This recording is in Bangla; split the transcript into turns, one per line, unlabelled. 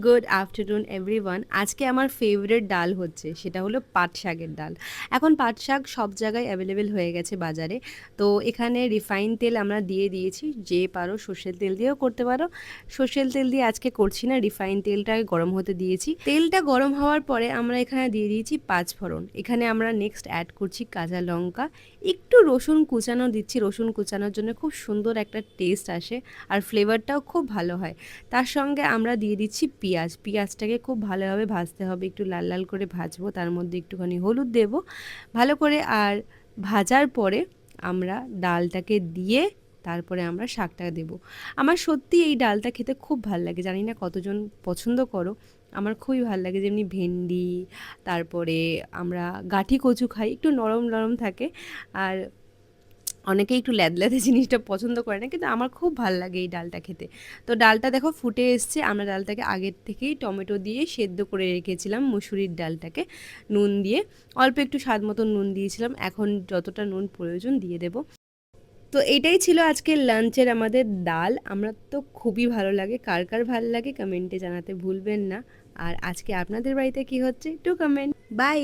Good afternoon everyone. আজকে আমার ফেভারিট ডাল হচ্ছে, সেটা হলো পাট শাকের ডাল। এখন পাট শাক সব জায়গায় অ্যাভেলেবেল হয়ে গেছে বাজারে। তো এখানে রিফাইন তেল আমরা দিয়ে দিয়েছি, যে পারো সর্ষের তেল দিয়েও করতে পারো। সর্ষের তেল দিয়ে আজকে করছি না, রিফাইন তেলটাকে গরম হতে দিয়েছি। তেলটা গরম হওয়ার পরে আমরা এখানে দিয়ে দিয়েছি পাঁচফোড়ন। এখানে আমরা নেক্সট অ্যাড করছি কাঁচা লঙ্কা, একটু রসুন কুচানো দিচ্ছি। রসুন কুচানোর জন্য খুব সুন্দর একটা টেস্ট আসে আর ফ্লেভারটাও খুব ভালো হয়। তার সঙ্গে আমরা দিয়ে দিচ্ছি পেঁয়াজ। পেঁয়াজটাকে খুব ভালোভাবে ভাজতে হবে, একটু লাল লাল করে ভাজবো। তার মধ্যে একটুখানি হলুদ দেব ভালো করে। আর ভাজার পরে আমরা ডালটাকে দিয়ে তারপরে আমরা শাকটা দেব। আমার সত্যি এই ডালটা খেতে খুব ভাল লাগে, জানি না কতজন পছন্দ করো। আমার খুবই ভাল লাগে, যেমনি ভেন্ডি, তারপরে আমরা গাঁঠি কচু খাই, একটু নরম নরম থাকে। আর অনেকেই একটু ল্যাদল্যাদে জিনিসটা পছন্দ করে না, কিন্তু আমার খুব ভাল লাগে এই ডালটা খেতে। তো ডালটা দেখো ফুটে এসছে। আমরা ডালটাকে আগের থেকেই টমেটো দিয়ে সেদ্ধ করে রেখেছিলাম, মুসুরির ডালটাকে নুন দিয়ে। অল্প একটু স্বাদ মতো নুন দিয়েছিলাম, এখন যতটা নুন প্রয়োজন দিয়ে দেব। তো এটাই ছিল আজকের লাঞ্চের আমাদের ডাল। আমরা তো খুবই ভালো লাগে, কার কার ভালো লাগে কমেন্টে জানাতে ভুলবেন না। আর আজকে আপনাদের বাড়িতে কি হচ্ছে একটু কমেন্ট। বাই।